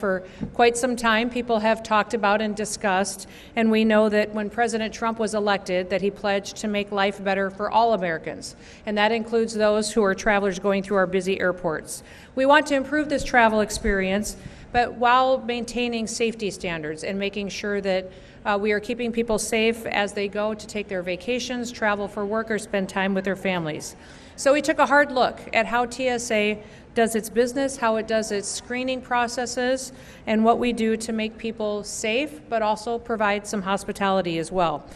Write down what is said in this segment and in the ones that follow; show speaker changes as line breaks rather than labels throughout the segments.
For quite some time, people have talked about and discussed, and we know that when President Trump was elected, that he pledged to make life better for all Americans, and that includes those who are travelers going through our busy airports. We want to improve this travel experience, but while maintaining safety standards and making sure that we are keeping people safe as they go to take their vacations, travel for work, or spend time with their families. So we took a hard look at how TSA does its business, how it does its screening processes, and what we do to make people safe, but also provide some hospitality as well.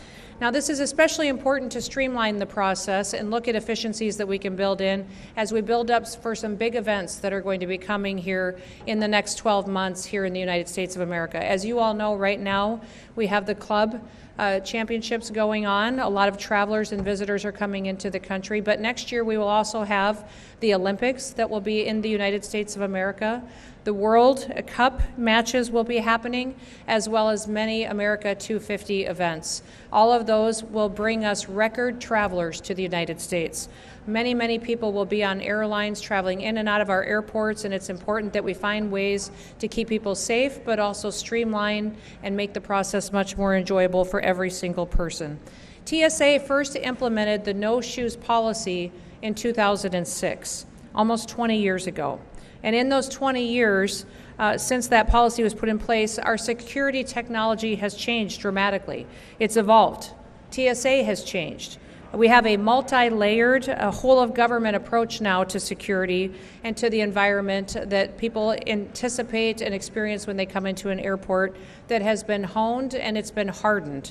Now, this is especially important to streamline the process and look at efficiencies that we can build in as we build up for some big events that are going to be coming here in the next 12 months here in the United States of America. As you all know, right now, we have the club championships going on. A lot of travelers and visitors are coming into the country, but next year we will also have the Olympics that will be in the United States of America. The World Cup matches will be happening, as well as many America 250 events. All of those will bring us record travelers to the United States. Many, many people will be on airlines traveling in and out of our airports, and it's important that we find ways to keep people safe, but also streamline and make the process much more enjoyable for every single person. TSA first implemented the no shoes policy in 2006, almost 20 years ago. And in those 20 years, since that policy was put in place, our security technology has changed dramatically. It's evolved. TSA has changed. We have a multi-layered, whole-of-government approach now to security and to the environment that people anticipate and experience when they come into an airport that has been honed and it's been hardened.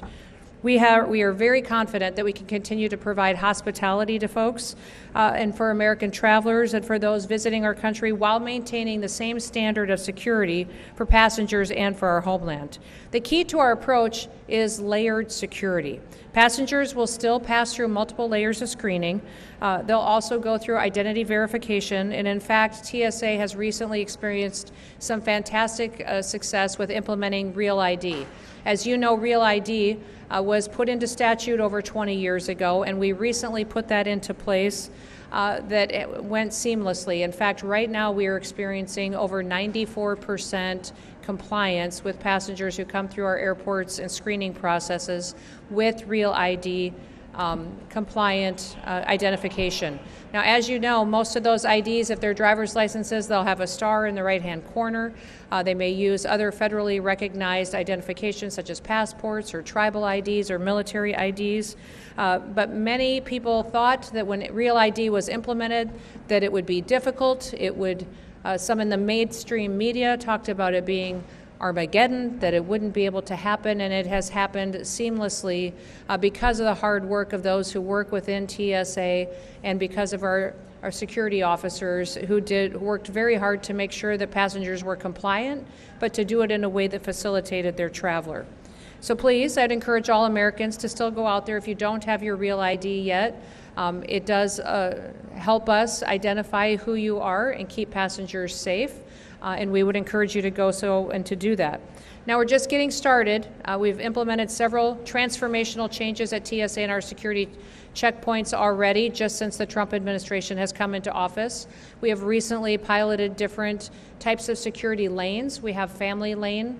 We are very confident that we can continue to provide hospitality to folks and for American travelers and for those visiting our country while maintaining the same standard of security for passengers and for our homeland. The key to our approach is layered security. Passengers will still pass through multiple layers of screening. They'll also go through identity verification, and in fact, TSA has recently experienced some fantastic success with implementing Real ID. As you know, Real ID was put into statute over 20 years ago, and we recently put that into place that it went seamlessly. In fact, right now we are experiencing over 94% compliance with passengers who come through our airports and screening processes with Real ID compliant identification. Now, as you know, most of those IDs, if they're driver's licenses, they'll have a star in the right-hand corner. They may use other federally recognized identifications such as passports or tribal IDs or military IDs. But many people thought that when Real ID was implemented that it would be difficult. It would, some in the mainstream media talked about it being Armageddon, that it wouldn't be able to happen, and it has happened seamlessly because of the hard work of those who work within TSA and because of our security officers who worked very hard to make sure that passengers were compliant, but to do it in a way that facilitated their traveler. So please, I'd encourage all Americans to still go out there if you don't have your Real ID yet. It does help us identify who you are and keep passengers safe. And we would encourage you to go so and to do that. Now, we're just getting started. We've implemented several transformational changes at TSA and our security checkpoints already, just since the Trump administration has come into office. We have recently piloted different types of security lanes. We have family lane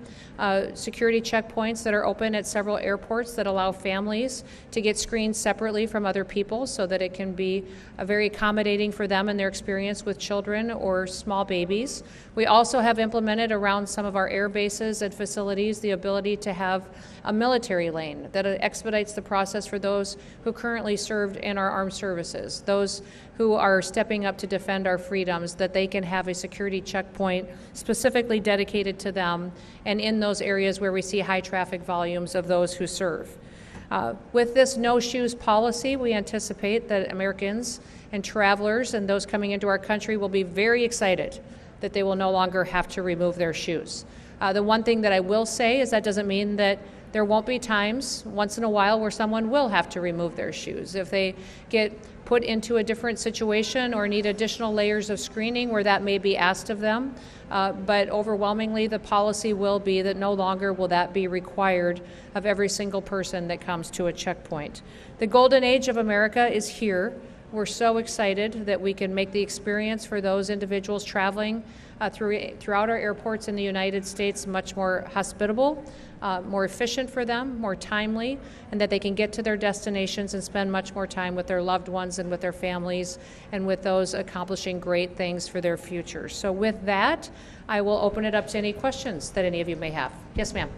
security checkpoints that are open at several airports that allow families to get screened separately from other people so that it can be very accommodating for them and their experience with children or small babies. We also have implemented around some of our air bases and facilities the ability to have a military lane that expedites the process for those who currently served in our armed services, those who are stepping up to defend our freedoms, that they can have a security checkpoint specifically dedicated to them and in those areas where we see high traffic volumes of those who serve. With this no shoes policy, we anticipate that Americans and travelers and those coming into our country will be very excited that they will no longer have to remove their shoes. The one thing that I will say is that doesn't mean that there won't be times once in a while where someone will have to remove their shoes. If they get put into a different situation or need additional layers of screening where that may be asked of them. But overwhelmingly, the policy will be that no longer will that be required of every single person that comes to a checkpoint. The golden age of America is here. We're so excited that we can make the experience for those individuals traveling throughout our airports in the United States much more hospitable, more efficient for them, more timely, and that they can get to their destinations and spend much more time with their loved ones and with their families and with those accomplishing great things for their future. So with that, I will open it up to any questions that any of you may have. Yes, ma'am.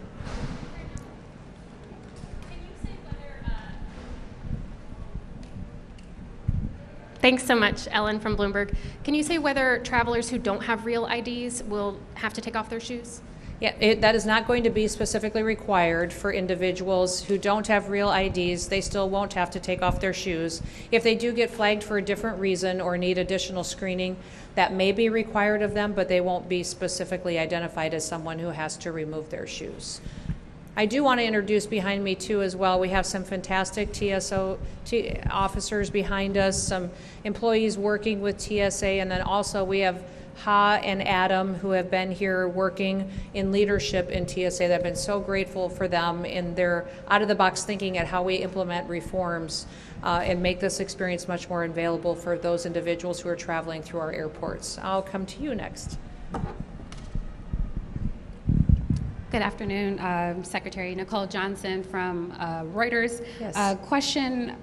Thanks so much, Ellen from Bloomberg. Can you say whether travelers who don't have real IDs will have to take off their shoes?
Yeah, that is not going to be specifically required for individuals who don't have real IDs. They still won't have to take off their shoes. If they do get flagged for a different reason or need additional screening, that may be required of them, but they won't be specifically identified as someone who has to remove their shoes. I do want to introduce behind me too as well, we have some fantastic TSO officers behind us, some employees working with TSA, and then also we have Ha and Adam who have been here working in leadership in TSA. I've been so grateful for them in their out-of-the-box thinking at how we implement reforms and make this experience much more available for those individuals who are traveling through our airports. I'll come to you next.
Good afternoon, Secretary Nicole Johnson from Reuters.
Yes.
Question,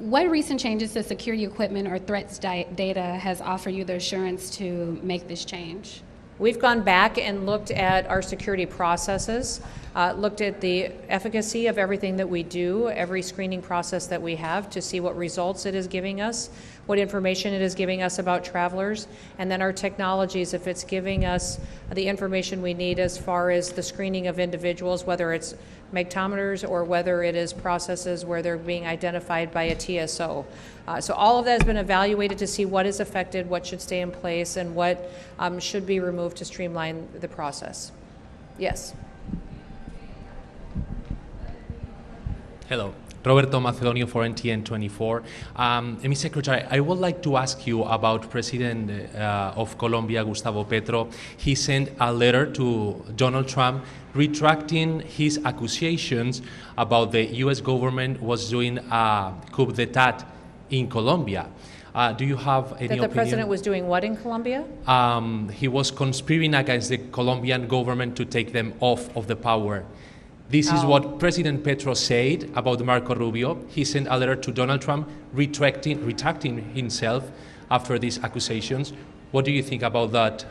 what recent changes to security equipment or threats data has offered you the assurance to make this change?
We've gone back and looked at our security processes, looked at the efficacy of everything that we do, every screening process that we have to see what results it is giving us, what information it is giving us about travelers, and then our technologies, if it's giving us the information we need as far as the screening of individuals, whether it's magnetometers or whether it is processes where they're being identified by a TSO. So all of that has been evaluated to see what is affected, what should stay in place, and what should be removed to streamline the process. Yes.
Hello. Roberto Macedonio for NTN 24. Ms. Secretary, I would like to ask you about President of Colombia, Gustavo Petro. He sent a letter to Donald Trump retracting his accusations about the U.S. government was doing a coup d'etat in Colombia. Do you have any opinion?
That the president was doing what in Colombia?
He was conspiring against the Colombian government to take them off of the power. This is what President Petro said about Marco Rubio. He sent a letter to Donald Trump retracting himself after these accusations. What do you think about that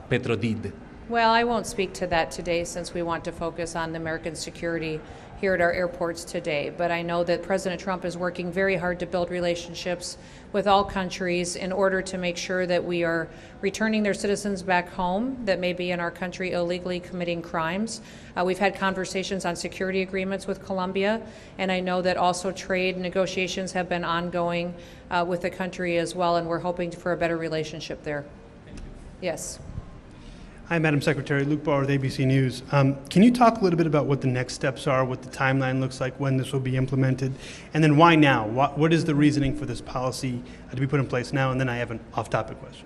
Petro did?
Well, I won't speak to that today since we want to focus on American security here at our airports today. But I know that President Trump is working very hard to build relationships with all countries in order to make sure that we are returning their citizens back home that may be in our country illegally committing crimes. We've had conversations on security agreements with Colombia, and I know that also trade negotiations have been ongoing with the country as well, and we're hoping for a better relationship there.
Thank you.
Yes.
Hi, Madam Secretary. Luke Barr with ABC News. Can you talk a little bit about what the next steps are, what the timeline looks like, when this will be implemented, and then why now? What is the reasoning for this policy to be put in place now? And then I have an off-topic question.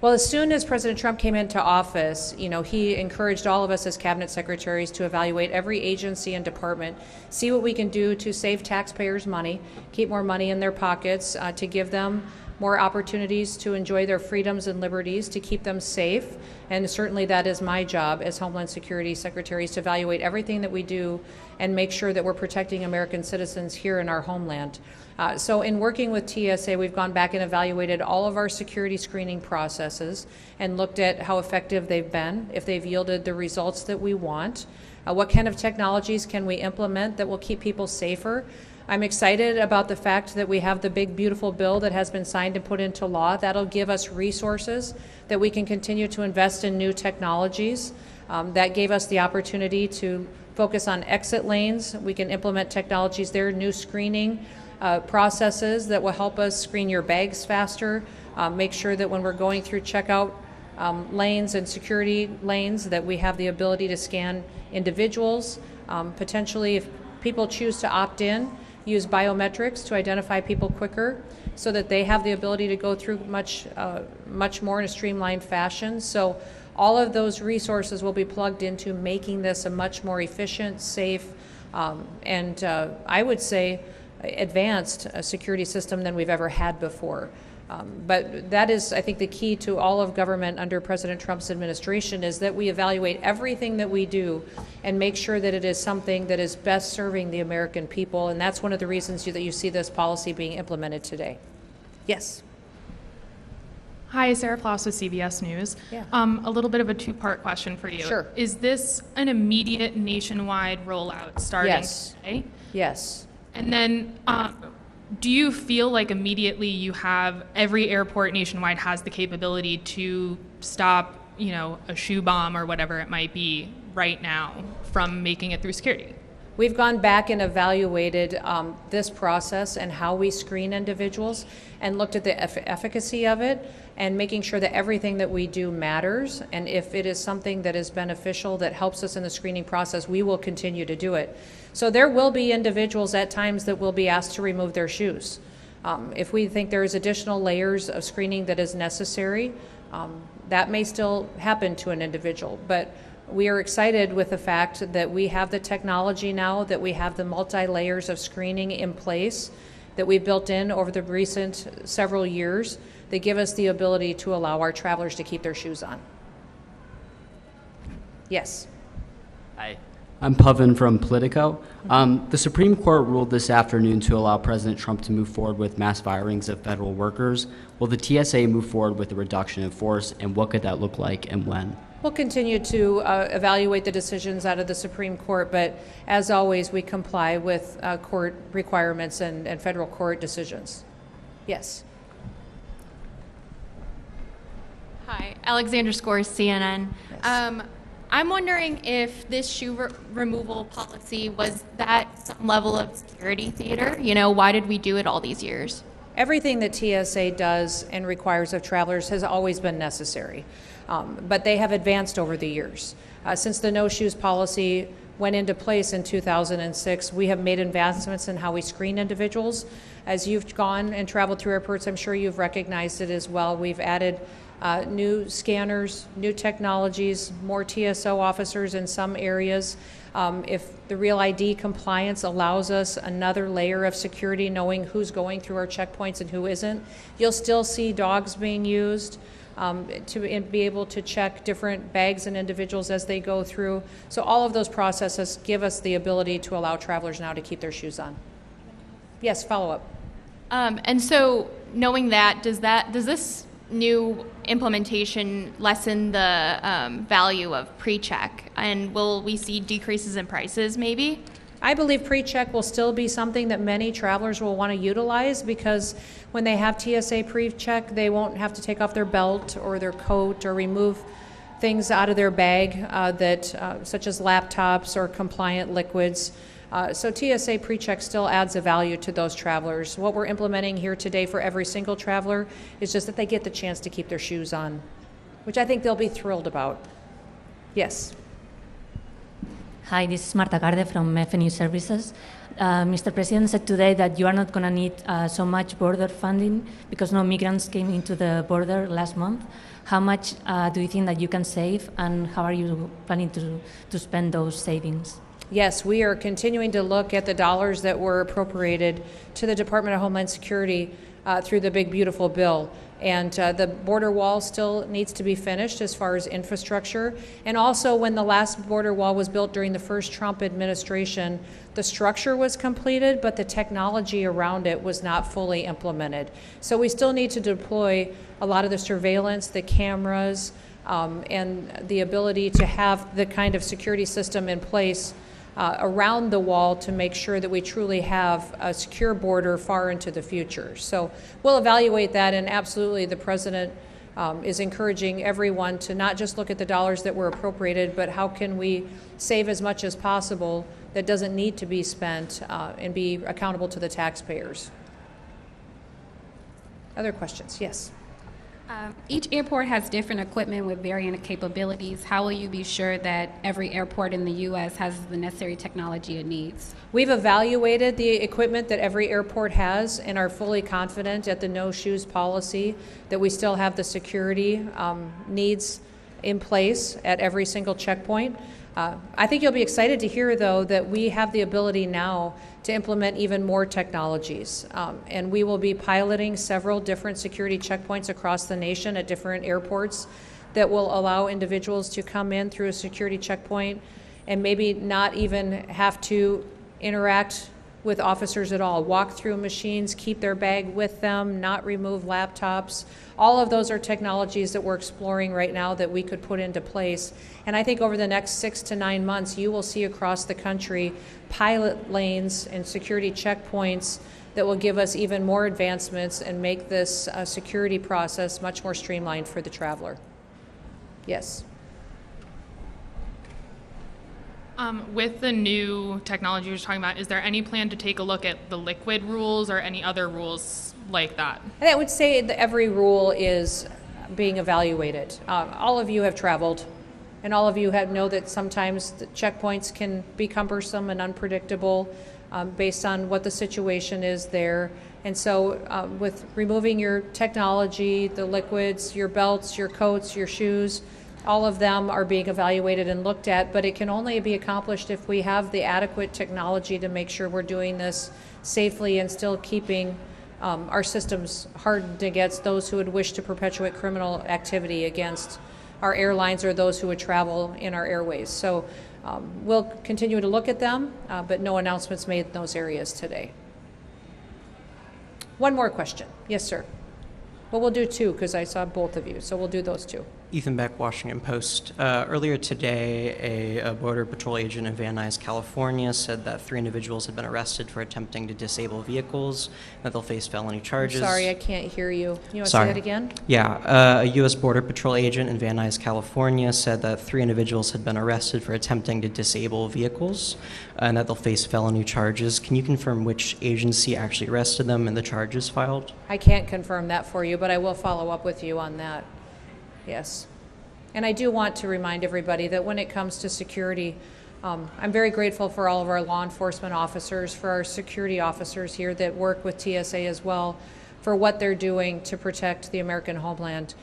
Well, as soon as President Trump came into office, he encouraged all of us as cabinet secretaries to evaluate every agency and department, see what we can do to save taxpayers money, keep more money in their pockets, to give them more opportunities to enjoy their freedoms and liberties, to keep them safe. And certainly that is my job as Homeland Security Secretary, to evaluate everything that we do and make sure that we're protecting American citizens here in our homeland. So in working with TSA, we've gone back and evaluated all of our security screening processes and looked at how effective they've been, if they've yielded the results that we want, what kind of technologies can we implement that will keep people safer. I'm excited about the fact that we have the big, beautiful bill that has been signed and put into law. That'll give us resources that we can continue to invest in new technologies. That gave us the opportunity to focus on exit lanes. We can implement technologies there, new screening processes that will help us screen your bags faster, make sure that when we're going through checkout lanes and security lanes that we have the ability to scan individuals. Potentially, if people choose to opt in, use biometrics to identify people quicker so that they have the ability to go through much more in a streamlined fashion. So all of those resources will be plugged into making this a much more efficient, safe, and I would say advanced security system than we've ever had before. But that is, I think, the key to all of government under President Trump's administration is that we evaluate everything that we do and make sure that it is something that is best serving the American people. And that's one of the reasons that you see this policy being implemented today. Yes.
Hi, Sarah Plouse with CBS News.
Yeah.
A little bit of a two-part question for you.
Sure.
Is this an immediate nationwide rollout starting
Yes.
today?
Yes.
And then do you feel like immediately you have every airport nationwide has the capability to stop, a shoe bomb or whatever it might be right now from making it through security?
We've gone back and evaluated this process and how we screen individuals and looked at the efficacy of it and making sure that everything that we do matters. And if it is something that is beneficial, that helps us in the screening process, we will continue to do it. So there will be individuals at times that will be asked to remove their shoes. If we think there is additional layers of screening that is necessary, that may still happen to an individual. But we are excited with the fact that we have the technology now, that we have the multi-layers of screening in place that we've built in over the recent several years that give us the ability to allow our travelers to keep their shoes on. Yes.
Hi, I'm Pavan from Politico. The Supreme Court ruled this afternoon to allow President Trump to move forward with mass firings of federal workers. Will the TSA move forward with a reduction in force, and what could that look like and when?
We'll continue to evaluate the decisions out of the Supreme Court, but as always, we comply with court requirements and federal court decisions. Yes.
Hi, Alexandra Scores, CNN.
Yes.
I'm wondering if this shoe removal policy was that some level of security theater? Why did we do it all these years?
Everything that TSA does and requires of travelers has always been necessary, but they have advanced over the years. Since the no shoes policy went into place in 2006, we have made advancements in how we screen individuals. As you've gone and traveled through airports, I'm sure you've recognized it as well. We've added new scanners, new technologies, more TSO officers in some areas. If the Real ID compliance allows us another layer of security, knowing who's going through our checkpoints and who isn't, you'll still see dogs being used to be able to check different bags and individuals as they go through. So all of those processes give us the ability to allow travelers now to keep their shoes on. Yes, follow up.
And so knowing that, does this new implementation lessen the value of PreCheck? And will we see decreases in prices maybe?
I believe PreCheck will still be something that many travelers will want to utilize because when they have TSA PreCheck, they won't have to take off their belt or their coat or remove things out of their bag such as laptops or compliant liquids. So TSA PreCheck still adds a value to those travelers. What we're implementing here today for every single traveler is just that they get the chance to keep their shoes on, which I think they'll be thrilled about. Yes.
Hi, this is Marta Garde from FNU Services. Mr. President said today that you are not going to need so much border funding because no migrants came into the border last month. How much do you think that you can save, and how are you planning to spend those savings?
Yes, we are continuing to look at the dollars that were appropriated to the Department of Homeland Security through the Big Beautiful Bill. And the border wall still needs to be finished as far as infrastructure. And also, when the last border wall was built during the first Trump administration, the structure was completed, but the technology around it was not fully implemented. So we still need to deploy a lot of the surveillance, the cameras, and the ability to have the kind of security system in place around the wall to make sure that we truly have a secure border far into the future. So we'll evaluate that, and absolutely the President is encouraging everyone to not just look at the dollars that were appropriated, but how can we save as much as possible that doesn't need to be spent and be accountable to the taxpayers. Other questions? Yes.
Each airport has different equipment with varying capabilities. How will you be sure that every airport in the U.S. has the necessary technology it needs?
We've evaluated the equipment that every airport has and are fully confident at the no shoes policy that we still have the security needs in place at every single checkpoint. I think you'll be excited to hear, though, that we have the ability now to implement even more technologies. And we will be piloting several different security checkpoints across the nation at different airports that will allow individuals to come in through a security checkpoint and maybe not even have to interact with officers at all, walk through machines, keep their bag with them, not remove laptops. All of those are technologies that we're exploring right now that we could put into place. And I think over the next 6 to 9 months, you will see across the country pilot lanes and security checkpoints that will give us even more advancements and make this security process much more streamlined for the traveler. Yes.
With the new technology you're talking about, is there any plan to take a look at the liquid rules or any other rules like that?
And I would say that every rule is being evaluated. All of you have traveled, and all of you know that sometimes the checkpoints can be cumbersome and unpredictable based on what the situation is there. And so with removing your technology, the liquids, your belts, your coats, your shoes, all of them are being evaluated and looked at, but it can only be accomplished if we have the adequate technology to make sure we're doing this safely and still keeping our systems hardened against those who would wish to perpetuate criminal activity against our airlines or those who would travel in our airways. So we'll continue to look at them, but no announcements made in those areas today. One more question. Yes, sir. Well, we'll do two because I saw both of you, so we'll do those two.
Ethan Beck, Washington Post. Earlier today, a Border Patrol agent in Van Nuys, California, said that 3 individuals had been arrested for attempting to disable vehicles, that they'll face felony charges.
I'm sorry, I can't hear you. You want to
Sorry.
say that again?
Yeah, a U.S. Border Patrol agent in Van Nuys, California, said that 3 individuals had been arrested for attempting to disable vehicles, and that they'll face felony charges. Can you confirm which agency actually arrested them and the charges filed?
I can't confirm that for you, but I will follow up with you on that. Yes. And I do want to remind everybody that when it comes to security, I'm very grateful for all of our law enforcement officers, for our security officers here that work with TSA as well, for what they're doing to protect the American homeland.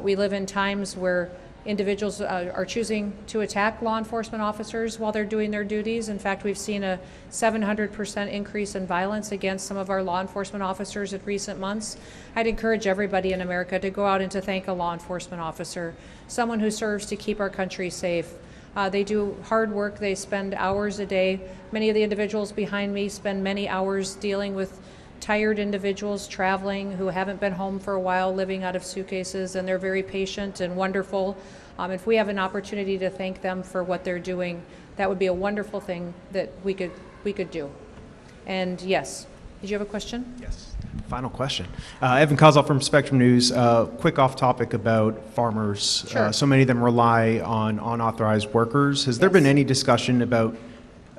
We live in times where individuals are choosing to attack law enforcement officers while they're doing their duties. In fact, we've seen a 700% increase in violence against some of our law enforcement officers in recent months. I'd encourage everybody in America to go out and to thank a law enforcement officer, someone who serves to keep our country safe. They do hard work. They spend hours a day. Many of the individuals behind me spend many hours dealing with tired individuals traveling who haven't been home for a while, living out of suitcases, and they're very patient and wonderful. If we have an opportunity to thank them for what they're doing, that would be a wonderful thing that we could do. And yes, did you have a question?
Yes. Final question. Evan Kozol from Spectrum News. Quick off topic about farmers.
Sure.
So many of them rely on unauthorized workers. Has there been any discussion about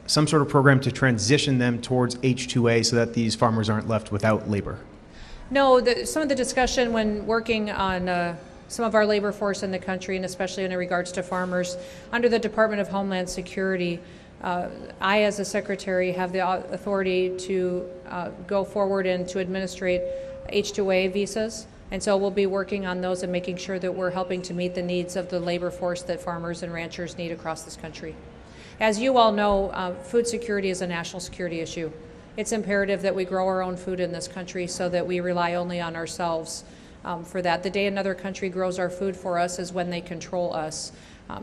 some sort of program to transition them towards H-2A so that these farmers aren't left without labor?
No, some of the discussion when working on some of our labor force in the country, and especially in regards to farmers, under the Department of Homeland Security, I, as a secretary, have the authority to go forward and to administrate H-2A visas. And so we'll be working on those and making sure that we're helping to meet the needs of the labor force that farmers and ranchers need across this country. As you all know, food security is a national security issue. It's imperative that we grow our own food in this country so that we rely only on ourselves for that. The day another country grows our food for us is when they control us.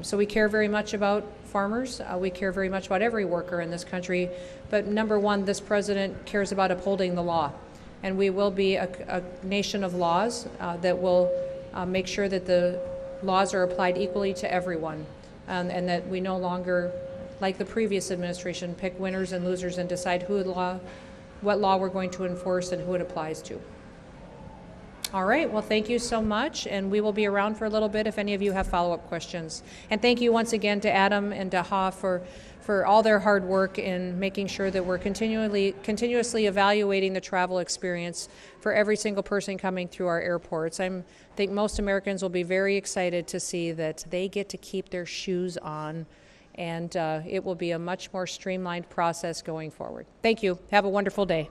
So we care very much about farmers. We care very much about every worker in this country. But number one, this president cares about upholding the law. And we will be a nation of laws that will make sure that the laws are applied equally to everyone, and that we no longer, like the previous administration, pick winners and losers and decide what law we're going to enforce and who it applies to. All right, well, thank you so much, and we will be around for a little bit if any of you have follow-up questions. And thank you once again to Adam and to Ha for all their hard work in making sure that we're continuously evaluating the travel experience for every single person coming through our airports. I think most Americans will be very excited to see that they get to keep their shoes on, and it will be a much more streamlined process going forward. Thank you. Have a wonderful day.